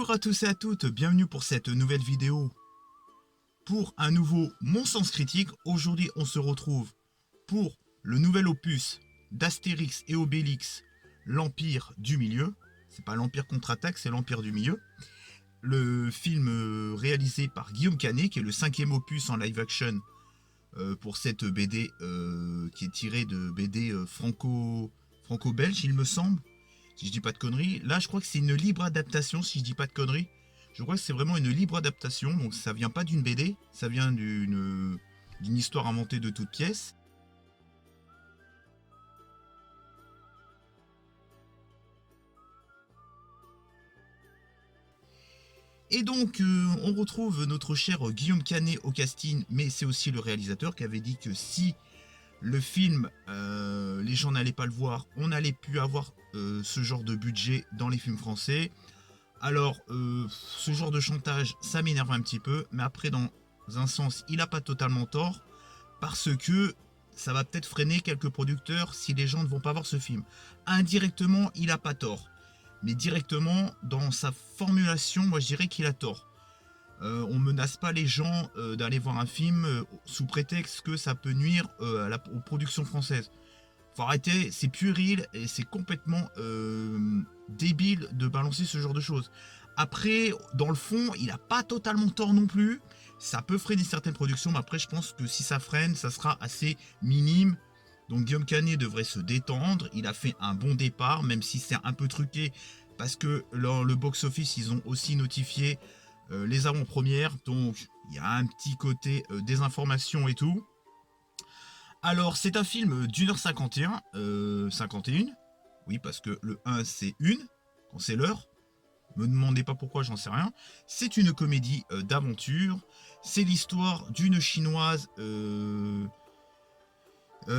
Bonjour à tous et à toutes, bienvenue pour cette nouvelle vidéo. Pour un nouveau Mon Sens Critique, aujourd'hui on se retrouve pour le nouvel opus d'Astérix et Obélix, l'Empire du Milieu. C'est pas l'Empire contre-attaque, c'est l'Empire du Milieu. Le film réalisé par Guillaume Canet, qui est le 5e opus en live action pour cette BD qui est tirée de BD franco-belge, il me semble. Si je dis pas de conneries. Là, je crois que c'est une libre adaptation, si je dis pas de conneries. Je crois que c'est vraiment une libre adaptation, donc ça vient pas d'une BD, ça vient d'une histoire inventée de toutes pièces. Et donc, on retrouve notre cher Guillaume Canet au casting, mais c'est aussi le réalisateur qui avait dit que si le film, les gens n'allaient pas le voir, on n'allait plus avoir ce genre de budget dans les films français. Alors, ce genre de chantage, ça m'énerve un petit peu, mais après, dans un sens, il n'a pas totalement tort, parce que ça va peut-être freiner quelques producteurs si les gens ne vont pas voir ce film. Indirectement, il n'a pas tort, mais directement, dans sa formulation, moi je dirais qu'il a tort. On menace pas les gens d'aller voir un film sous prétexte que ça peut nuire aux productions françaises. Faut arrêter, c'est puéril et c'est complètement débile de balancer ce genre de choses. Après, dans le fond, il n'a pas totalement tort non plus. Ça peut freiner certaines productions, mais après, je pense que si ça freine, ça sera assez minime. Donc Guillaume Canet devrait se détendre. Il a fait un bon départ, même si c'est un peu truqué, parce que dans le box-office, ils ont aussi notifié les avant-premières. Donc, il y a un petit côté désinformation et tout. Alors, c'est un film d'1h51, 51. Oui, parce que le 1, c'est une, quand c'est l'heure. Me demandez pas pourquoi, j'en sais rien. C'est une comédie d'aventure. C'est l'histoire d'une chinoise.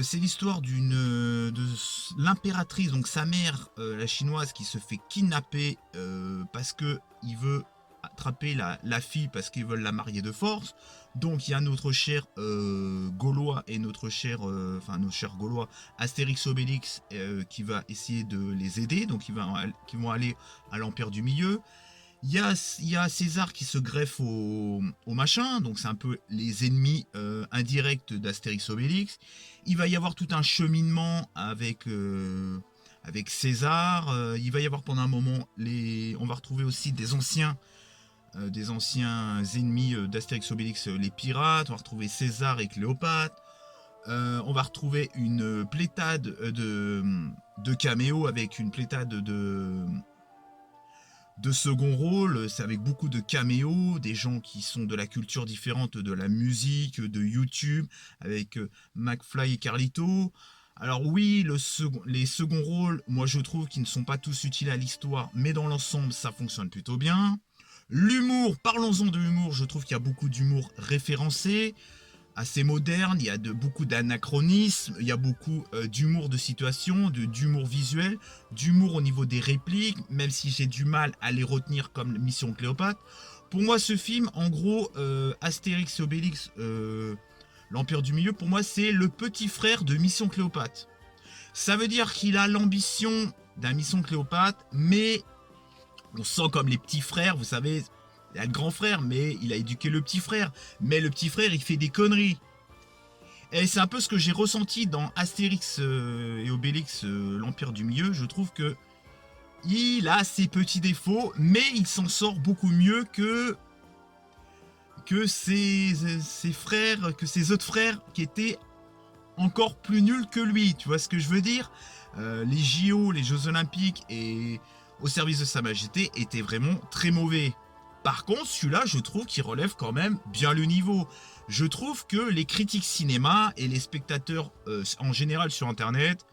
C'est l'histoire de l'impératrice, donc sa mère, la chinoise, qui se fait kidnapper parce que il veut attraper la fille parce qu'ils veulent la marier de force. Donc il y a notre cher Gaulois et notre cher, nos chers Gaulois, Astérix Obélix, qui va essayer de les aider. Donc qui vont aller à l'Empire du Milieu. Il y a César qui se greffe au machin, donc c'est un peu les ennemis indirects d'Astérix Obélix. Il va y avoir tout un cheminement avec César. Il va y avoir pendant un moment, on va retrouver aussi des anciens ennemis d'Astérix Obélix, les pirates. On va retrouver César et Cléopâtre. On va retrouver une pléthade de caméos avec une pléthade de second rôle, c'est avec beaucoup de caméos, des gens qui sont de la culture différente, de la musique, de YouTube, avec McFly et Carlito. Alors oui, les seconds rôles, moi je trouve qu'ils ne sont pas tous utiles à l'histoire, mais dans l'ensemble, ça fonctionne plutôt bien. L'humour, parlons-en de l'humour, je trouve qu'il y a beaucoup d'humour référencé, assez moderne, il y a beaucoup d'anachronismes, il y a beaucoup d'humour de situation, d'humour visuel, d'humour au niveau des répliques, même si j'ai du mal à les retenir comme Mission Cléopâtre. Pour moi, ce film, en gros, Astérix et Obélix, l'Empire du Milieu, pour moi, c'est le petit frère de Mission Cléopâtre. Ça veut dire qu'il a l'ambition d'un Mission Cléopâtre, mais on sent comme les petits frères, vous savez. Il a le grand frère, mais il a éduqué le petit frère. Mais le petit frère, il fait des conneries. Et c'est un peu ce que j'ai ressenti dans Astérix et Obélix, l'Empire du Milieu. Je trouve que il a ses petits défauts, mais il s'en sort beaucoup mieux que ses frères, que ses autres frères qui étaient encore plus nuls que lui. Tu vois ce que je veux dire? Les JO, les Jeux Olympiques et Au service de Sa Majesté étaient vraiment très mauvais. Par contre, celui-là, je trouve qu'il relève quand même bien le niveau. Je trouve que les critiques cinéma et les spectateurs en général sur Internet,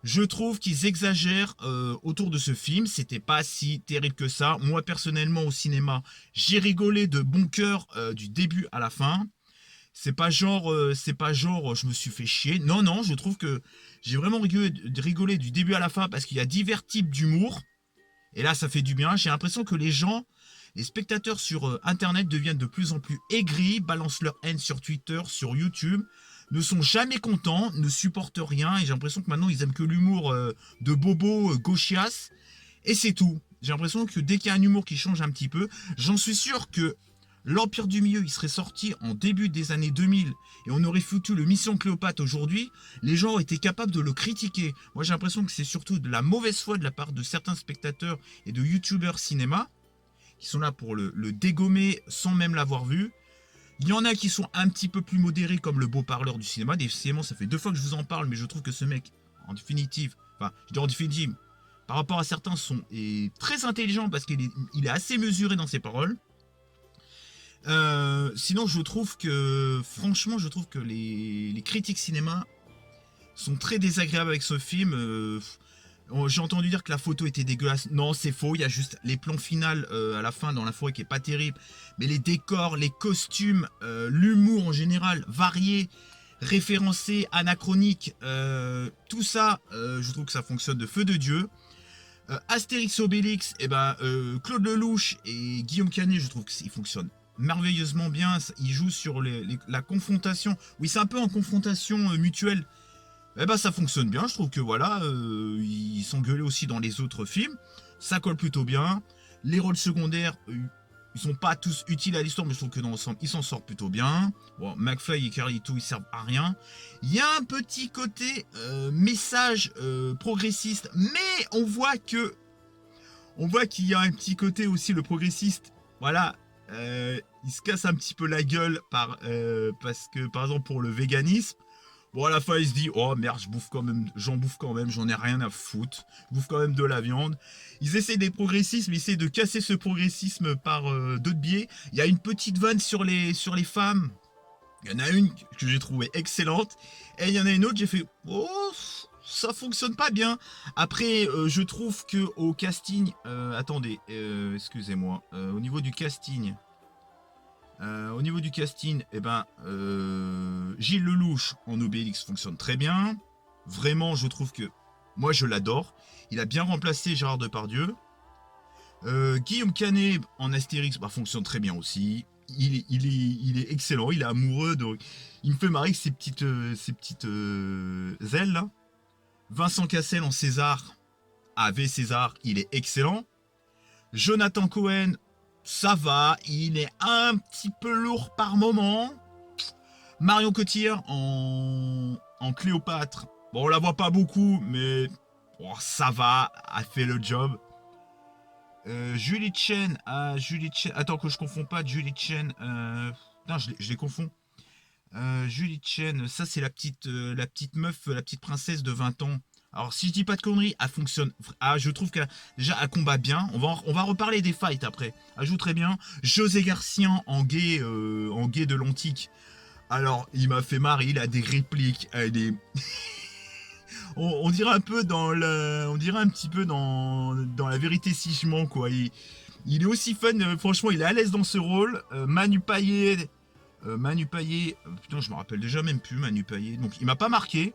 je trouve qu'ils exagèrent autour de ce film. C'était pas si terrible que ça. Moi, personnellement, au cinéma, j'ai rigolé de bon cœur du début à la fin. C'est pas genre, je me suis fait chier. Non, non, je trouve que j'ai vraiment rigolé du début à la fin parce qu'il y a divers types d'humour. Et là, ça fait du bien. J'ai l'impression que les spectateurs sur Internet deviennent de plus en plus aigris, balancent leur haine sur Twitter, sur YouTube, ne sont jamais contents, ne supportent rien. Et j'ai l'impression que maintenant, ils aiment que l'humour de bobo gauchias. Et c'est tout. J'ai l'impression que dès qu'il y a un humour qui change un petit peu, j'en suis sûr que l'Empire du Milieu, il serait sorti en début des années 2000 et on aurait foutu le Mission Cléopâtre aujourd'hui, les gens auraient été capables de le critiquer. Moi, j'ai l'impression que c'est surtout de la mauvaise foi de la part de certains spectateurs et de youtubeurs cinéma qui sont là pour le dégommer sans même l'avoir vu. Il y en a qui sont un petit peu plus modérés comme le beau parleur du cinéma. Décidément, ça fait 2 fois que je vous en parle, mais je trouve que ce mec, en définitive, enfin, je dis en définitive, par rapport à certains, est très intelligent parce qu'il est assez mesuré dans ses paroles. Sinon, je trouve que, franchement, je trouve que les critiques cinéma sont très désagréables avec ce film. J'ai entendu dire que la photo était dégueulasse. Non, c'est faux. Il y a juste les plans finaux à la fin dans la forêt qui est pas terrible. Mais les décors, les costumes, l'humour en général, varié, référencé, anachronique, tout ça, je trouve que ça fonctionne de feu de Dieu. Astérix Obélix, Claude Lelouch et Guillaume Canet, je trouve qu'ils fonctionnent merveilleusement bien. Ils jouent sur la confrontation. Oui, c'est un peu en confrontation mutuelle. Ça fonctionne bien. Je trouve que voilà, ils s'engueulaient aussi dans les autres films. Ça colle plutôt bien. Les rôles secondaires, ils sont pas tous utiles à l'histoire, mais je trouve que dans l'ensemble, ils s'en sortent plutôt bien. Bon, McFly et Carlito, ils servent à rien. Il y a un petit côté message progressiste, mais on voit qu'il y a un petit côté aussi le progressiste. Voilà, il se casse un petit peu la gueule parce que par exemple pour le véganisme. Bon, à la fin, il se dit, oh merde, j'en bouffe quand même, j'en ai rien à foutre. Je bouffe quand même de la viande. Ils essaient des progressismes, ils essaient de casser ce progressisme par d'autres biais. Il y a une petite vanne sur les femmes. Il y en a une que j'ai trouvée excellente. Et il y en a une autre, j'ai fait, oh, ça fonctionne pas bien. Après, je trouve que au casting, attendez, excusez-moi, au niveau du casting. Gilles Lelouch en Obélix fonctionne très bien. Vraiment, je trouve que moi je l'adore. Il a bien remplacé Gérard Depardieu. Guillaume Canet en Astérix fonctionne très bien aussi. Il est excellent. Il est amoureux de. Il me fait marrer avec ses petites ailes là. Vincent Cassel en César. AV César, il est excellent. Jonathan Cohen. Ça va, il est un petit peu lourd par moment. Marion Cotillard en Cléopâtre. Bon, on la voit pas beaucoup, mais ça va, a fait le job. Julie Chen, attends que je confonds pas Julie Chen. Non, je les confonds. Julie Chen, ça c'est la petite meuf, la petite princesse de 20 ans. Alors si je dis pas de conneries, elle fonctionne. Je trouve qu'elle déjà elle combat bien. On va reparler des fights après. Elle joue très bien. José Garcia en gay de l'antique. Alors il m'a fait marrer. Il a des répliques. on dirait un peu on dirait un petit peu dans la vérité si je mens quoi. Il est aussi fun. Franchement, il est à l'aise dans ce rôle. Manu Payet. Putain, je me rappelle déjà même plus Manu Payet. Donc il m'a pas marqué.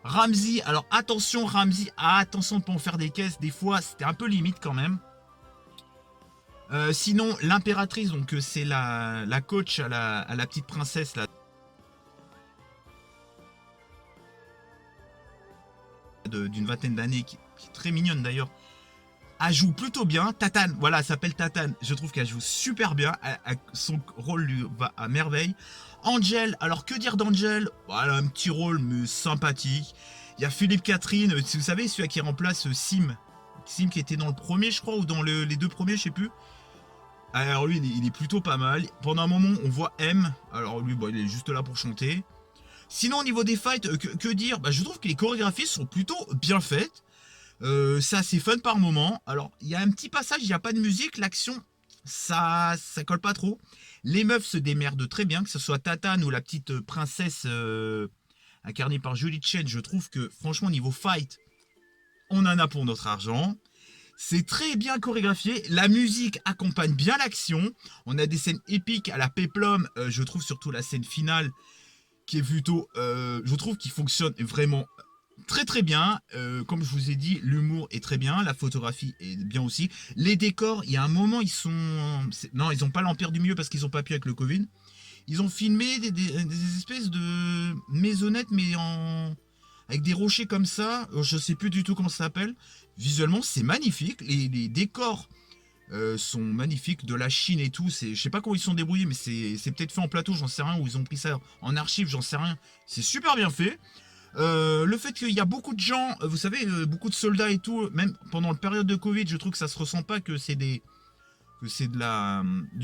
Ramsey, alors attention Ramsey, attention de ne pas en faire des caisses, des fois c'était un peu limite quand même. Sinon l'impératrice, donc c'est la coach à la petite princesse là, d'une vingtaine d'années, qui est très mignonne d'ailleurs. Elle joue plutôt bien, Tatane, voilà, elle s'appelle Tatane, je trouve qu'elle joue super bien, son rôle lui va à merveille. Angel, alors que dire d'Angel? Voilà, un petit rôle mais sympathique. Il y a Philippe Catherine, vous savez, celui qui remplace Sim qui était dans le premier je crois, ou dans les 2 premiers, je sais plus. Alors lui il est plutôt pas mal. Pendant un moment on voit M, alors lui il est juste là pour chanter. Sinon au niveau des fights, que dire? Je trouve que les chorégraphies sont plutôt bien faites. C'est assez fun par moment. Alors il y a un petit passage, il n'y a pas de musique, l'action ça colle pas trop. Les meufs se démerdent très bien, que ce soit Tatane ou la petite princesse incarnée par Julie Chen. Je trouve que franchement niveau fight, on en a pour notre argent. C'est très bien chorégraphié, la musique accompagne bien l'action. On a des scènes épiques à la péplum, je trouve surtout la scène finale qui est plutôt, je trouve qu'il fonctionne vraiment très très bien. Comme je vous ai dit, l'humour est très bien, la photographie est bien aussi. Les décors, il y a un moment, non, ils n'ont pas l'Empire du Milieu parce qu'ils n'ont pas pu avec le Covid. Ils ont filmé des espèces de maisonnettes, mais avec des rochers comme ça, je sais plus du tout comment ça s'appelle. Visuellement, c'est magnifique, les décors sont magnifiques, de la Chine et tout, je sais pas comment ils sont débrouillés, mais c'est peut-être fait en plateau, j'en sais rien, ou ils ont pris ça en archive, j'en sais rien. C'est super bien fait. Le fait qu'il y a beaucoup de gens, vous savez, beaucoup de soldats et tout, même pendant la période de Covid, je trouve que ça se ressent pas que c'est du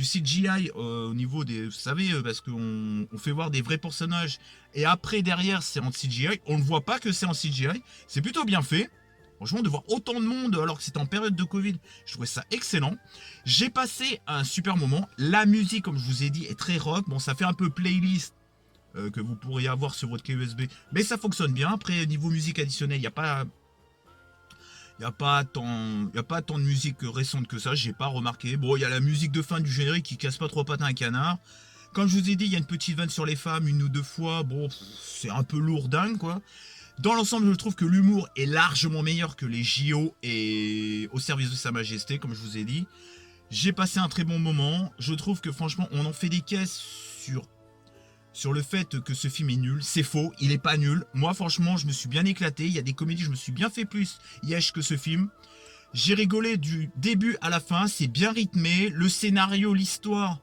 CGI au niveau des, vous savez, parce qu'on fait voir des vrais personnages et après derrière c'est en CGI, on ne voit pas que c'est en CGI, c'est plutôt bien fait. Franchement, de voir autant de monde alors que c'était en période de Covid, je trouvais ça excellent. J'ai passé un super moment. La musique, comme je vous ai dit, est très rock. Bon, ça fait un peu playlist que vous pourriez avoir sur votre clé USB, mais ça fonctionne bien. Après, niveau musique additionnelle, il n'y a pas tant de musique récente que ça, j'ai pas remarqué. Bon, il y a la musique de fin du générique qui casse pas trop pattes à un canard. Comme je vous ai dit, il y a une petite vanne sur les femmes, une ou deux fois. Bon, c'est un peu lourdingue, quoi. Dans l'ensemble, je trouve que l'humour est largement meilleur que les JO et au service de Sa Majesté, comme je vous ai dit. J'ai passé un très bon moment. Je trouve que franchement, on en fait des caisses sur le fait que ce film est nul. C'est faux, il est pas nul. Moi, franchement, je me suis bien éclaté. Il y a des comédies, je me suis bien fait plus yesh que ce film. J'ai rigolé du début à la fin, c'est bien rythmé. Le scénario, l'histoire,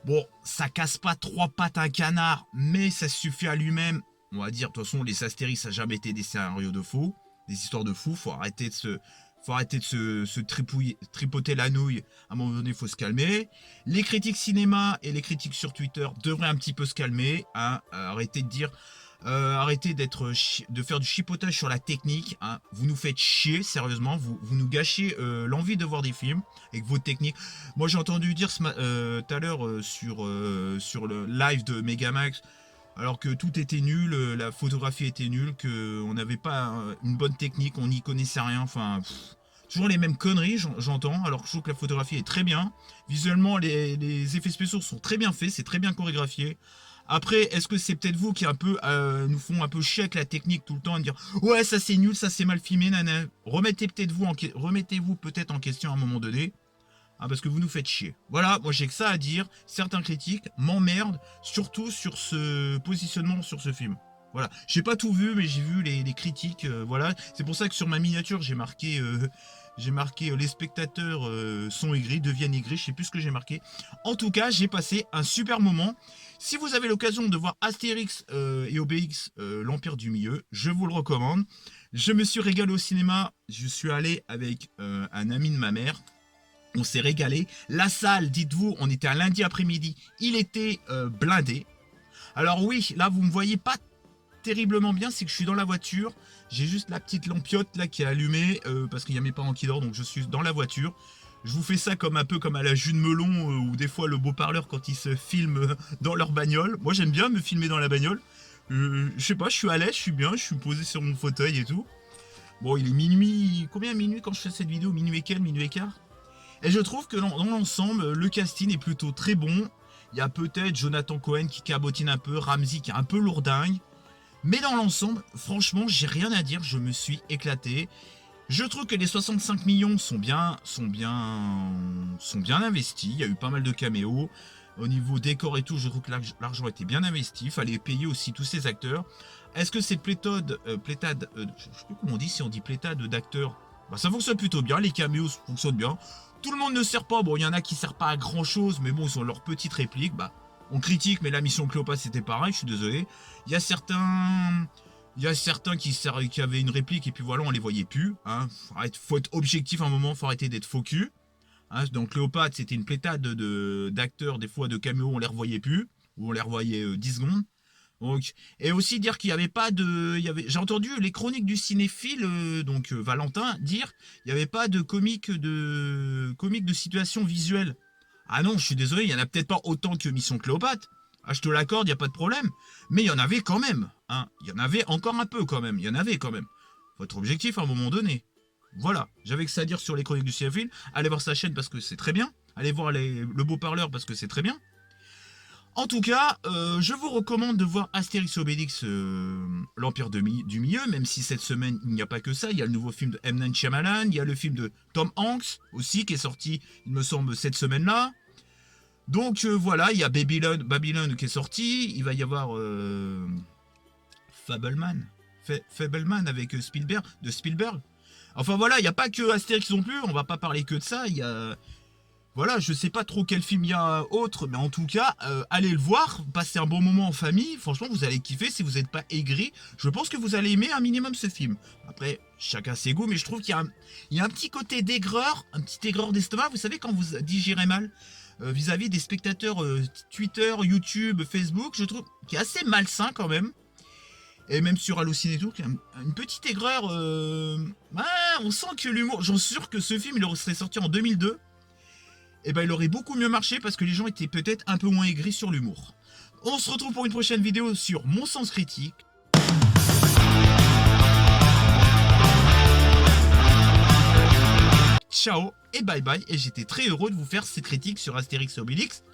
bon, ça casse pas trois pattes à un canard, mais ça suffit à lui-même. On va dire, de toute façon, les Astérix, ça n'a jamais été des scénarios de faux, des histoires de fous. Faut arrêter de se tripoter la nouille. À un moment donné, il faut se calmer. Les critiques cinéma et les critiques sur Twitter devraient un petit peu se calmer. Hein. Arrêtez de dire... arrêtez de faire du chipotage sur la technique. Hein. Vous nous faites chier, sérieusement. Vous nous gâchez l'envie de voir des films avec vos techniques. Moi, j'ai entendu dire tout à l'heure sur le live de Megamax, alors que tout était nul, la photographie était nulle, qu'on n'avait pas une bonne technique, on n'y connaissait rien. Enfin, toujours les mêmes conneries, j'entends. Alors que je trouve que la photographie est très bien. Visuellement, les effets spéciaux sont très bien faits, c'est très bien chorégraphié. Après, est-ce que c'est peut-être vous qui nous font un peu chier avec la technique tout le temps et dire ouais, ça c'est nul, ça c'est mal filmé, nana. Remettez-vous peut-être en question à un moment donné. Ah, parce que vous nous faites chier. Voilà, moi j'ai que ça à dire. Certains critiques m'emmerdent, surtout sur ce positionnement sur ce film. Voilà, j'ai pas tout vu, mais j'ai vu les critiques. Voilà, c'est pour ça que sur ma miniature j'ai marqué les spectateurs sont aigris, deviennent aigris. Je sais plus ce que j'ai marqué. En tout cas, j'ai passé un super moment. Si vous avez l'occasion de voir Astérix et Obélix, l'Empire du Milieu, je vous le recommande. Je me suis régalé au cinéma. Je suis allé avec un ami de ma mère. On s'est régalé. La salle, dites-vous, on était un lundi après-midi. Il était blindé. Alors oui, là, vous me voyez pas terriblement bien. C'est que je suis dans la voiture. J'ai juste la petite lampiote là qui est allumée parce qu'il y a mes parents qui dorment. Donc je suis dans la voiture. Je vous fais ça un peu comme à la Jus de Melon ou des fois le beau parleur quand ils se filment dans leur bagnole. Moi, j'aime bien me filmer dans la bagnole. Je sais pas, je suis à l'aise, je suis bien. Je suis posé sur mon fauteuil et tout. Bon, il est minuit. Combien minuit quand je fais cette vidéo? Minuit et quart, minuit et quart. Et je trouve que dans l'ensemble, le casting est plutôt très bon. Il y a peut-être Jonathan Cohen qui cabotine un peu, Ramsey qui est un peu lourdingue. Mais dans l'ensemble, franchement, j'ai rien à dire, je me suis éclaté. Je trouve que les 65 millions sont bien investis. Il y a eu pas mal de caméos. Au niveau décor et tout, je trouve que l'argent était bien investi. Il fallait payer aussi tous ces acteurs. Est-ce que c'est pléthode, je sais plus comment on dit, si on dit pléthode d'acteurs, bah, ça fonctionne plutôt bien, les caméos fonctionnent bien. Tout le monde ne sert pas, bon, il y en a qui ne servent pas à grand chose, mais bon, ils ont leurs petites répliques. Bah, on critique, mais la mission Cléopâtre c'était pareil, je suis désolé. Il y a certains qui avaient une réplique et puis voilà, on les voyait plus. Hein. Faut être objectif à un moment, faut arrêter d'être faux cul. Hein. Donc Cléopâtre, c'était une plétade d'acteurs, des fois de caméos, on les revoyait plus, ou on les revoyait 10 secondes. Donc, et aussi dire qu'il n'y avait pas de... J'ai entendu les chroniques du cinéphile, Valentin, dire il n'y avait pas de comique de situation visuelle. Ah non, je suis désolé, il n'y en a peut-être pas autant que Mission Cléopâtre. Ah, je te l'accorde, il n'y a pas de problème. Mais il y en avait quand même. Hein. Il y en avait encore un peu quand même. Il y en avait quand même. Faut être objectif à un moment donné. Voilà, j'avais que ça à dire sur les chroniques du cinéphile. Allez voir sa chaîne parce que c'est très bien. Allez voir le beau parleur parce que c'est très bien. En tout cas, je vous recommande de voir Astérix et Obélix, l'Empire du Milieu, même si cette semaine, il n'y a pas que ça. Il y a le nouveau film de M. Night Shyamalan, il y a le film de Tom Hanks, aussi, qui est sorti, il me semble, cette semaine-là. Donc voilà, il y a Babylon qui est sorti, il va y avoir Fableman. Fableman avec Spielberg. Enfin voilà, il n'y a pas que Astérix non plus, on va pas parler que de ça, il y a... Voilà, je sais pas trop quel film il y a autre, mais en tout cas, allez le voir, passez un bon moment en famille, franchement vous allez kiffer si vous n'êtes pas aigri, je pense que vous allez aimer un minimum ce film. Après, chacun ses goûts, mais je trouve qu'il y a un petit côté d'aigreur, un petit aigreur d'estomac, vous savez quand vous digérez mal, vis-à-vis des spectateurs Twitter, YouTube, Facebook, je trouve qu'il est assez malsain quand même. Et même sur Allociné et tout, une petite aigreur, on sent que l'humour, j'en suis sûr que ce film il serait sorti en 2002, et ben il aurait beaucoup mieux marché parce que les gens étaient peut-être un peu moins aigris sur l'humour. On se retrouve pour une prochaine vidéo sur Mon Sens Critique. Ciao et bye bye, et j'étais très heureux de vous faire cette critique sur Astérix et Obélix,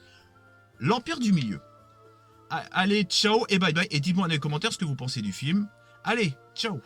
l'Empire du Milieu. Allez, ciao et bye bye, et dites-moi dans les commentaires ce que vous pensez du film. Allez, ciao.